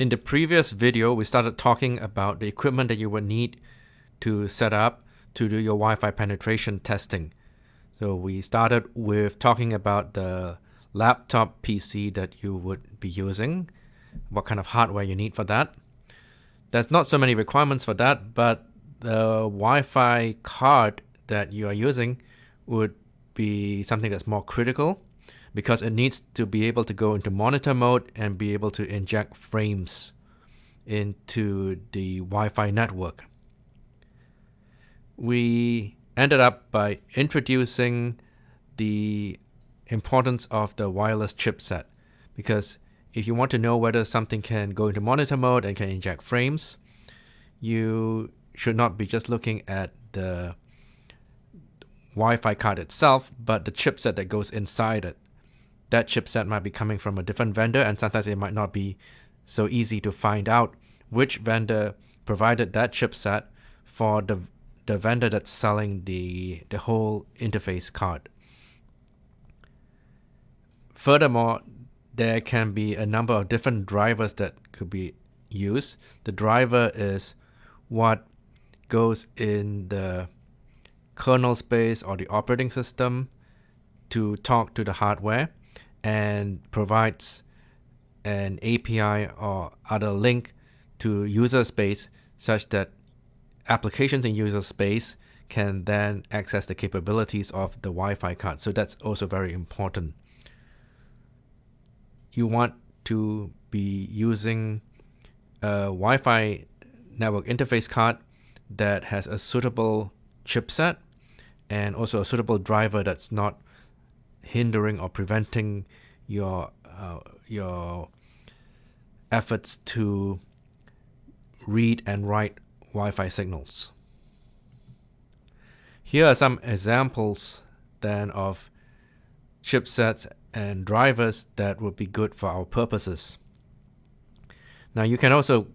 In the previous video, we started talking about the equipment that you would need to set up to do your Wi-Fi penetration testing. So we started with talking about the laptop PC that you would be using, what kind of hardware you need for that. There's not so many requirements for that, but the Wi-Fi card that you are using would be something that's more critical because it needs to be able to go into monitor mode and be able to inject frames into the Wi-Fi network. We ended up by introducing the importance of the wireless chipset, because if you want to know whether something can go into monitor mode and can inject frames, you should not be just looking at the Wi-Fi card itself, but the chipset that goes inside it. That chipset might be coming from a different vendor, and sometimes it might not be so easy to find out which vendor provided that chipset for the vendor that's selling the whole interface card. Furthermore, there can be a number of different drivers that could be used. The driver is what goes in the kernel space or the operating system to talk to the hardware and provides an API or other link to user space such that applications in user space can then access the capabilities of the Wi-Fi card. So that's also very important. You want to be using a Wi-Fi network interface card that has a suitable chipset and also a suitable driver that's not hindering or preventing your efforts to read and write Wi-Fi signals. Here are some examples then of chipsets and drivers that would be good for our purposes. Now you can also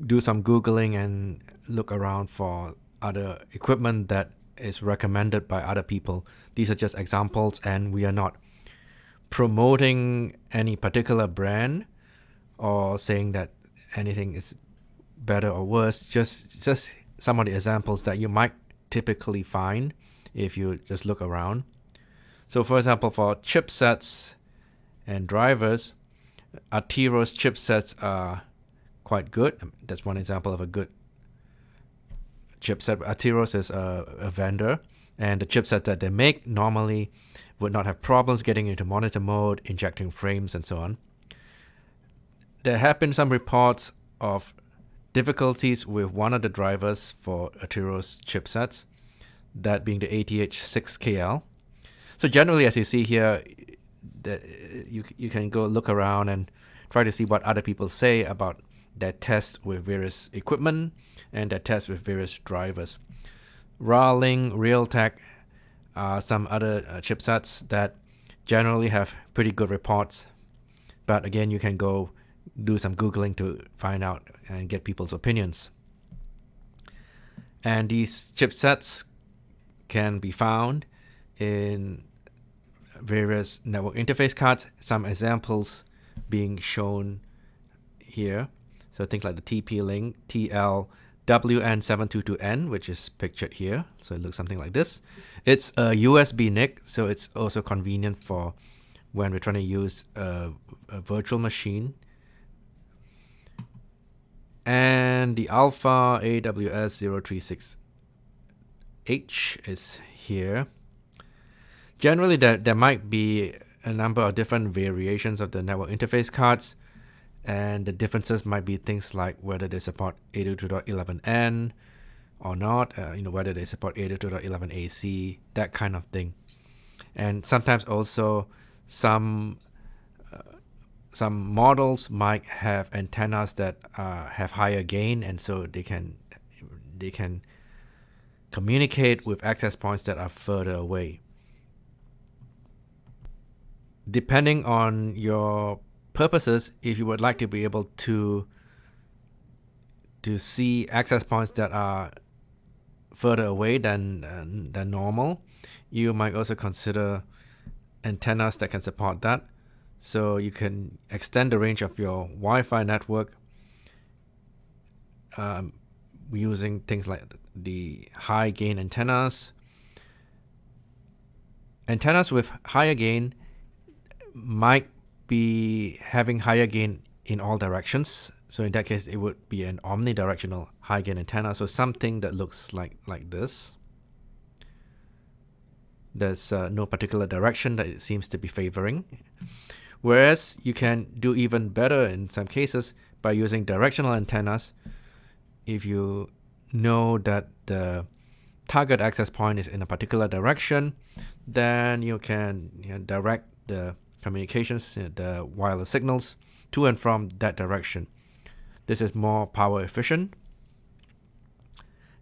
do some Googling and look around for other equipment that is recommended by other people. These are just examples, and we are not promoting any particular brand or saying that anything is better or worse. Just some of the examples that you might typically find if you just look around. So for example, for chipsets and drivers, Arteros chipsets are quite good. That's one example of a good chipset. Arteros is a vendor, and the chipset that they make normally would not have problems getting into monitor mode, injecting frames, and so on. There have been some reports of difficulties with one of the drivers for Arteros chipsets, that being the ATH6KL. So generally, as you see here, you can go look around and try to see what other people say about their tests with various equipment and their tests with various drivers. Rawling, Realtek are some other chipsets that generally have pretty good reports. But again, you can go do some Googling to find out and get people's opinions. And these chipsets can be found in various network interface cards, some examples being shown here. So things like the TP-Link TL-WN722N, which is pictured here. So it looks something like this. It's a USB NIC, so it's also convenient for when we're trying to use a virtual machine. And the Alpha AWS036H is here. Generally, there might be a number of different variations of the network interface cards, and the differences might be things like whether they support 802.11n or not, whether they support 802.11ac, that kind of thing. And sometimes also some models might have antennas that have higher gain, and so they can communicate with access points that are further away. Depending on your purposes, if you would like to be able to see access points that are further away than normal, you might also consider antennas that can support that. So you can extend the range of your Wi-Fi network using things like the high gain antennas. Antennas with higher gain might be having higher gain in all directions. So in that case, it would be an omnidirectional high gain antenna. So something that looks like this. There's no particular direction that it seems to be favoring. Whereas you can do even better in some cases by using directional antennas. If you know that the target access point is in a particular direction, then you can direct the communications, the wireless signals, to and from that direction. This is more power efficient.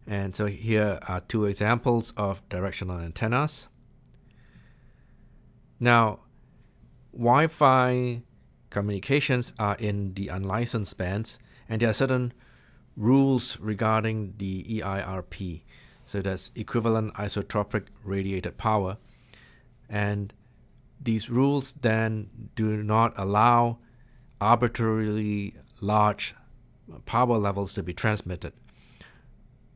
And so here are two examples of directional antennas. Now, Wi-Fi communications are in the unlicensed bands, and there are certain rules regarding the EIRP. So that's equivalent isotropic radiated power. And these rules then do not allow arbitrarily large power levels to be transmitted.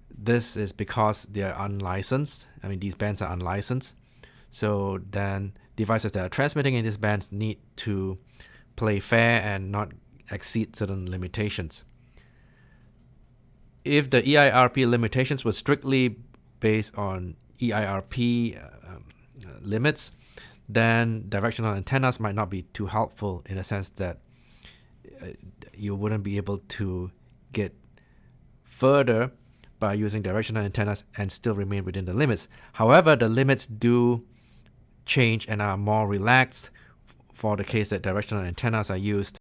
This is because they are unlicensed. I mean, these bands are unlicensed. So then devices that are transmitting in these bands need to play fair and not exceed certain limitations. If the EIRP limitations were strictly based on EIRP limits, then directional antennas might not be too helpful, in a sense that you wouldn't be able to get further by using directional antennas and still remain within the limits. However, the limits do change and are more relaxed for the case that directional antennas are used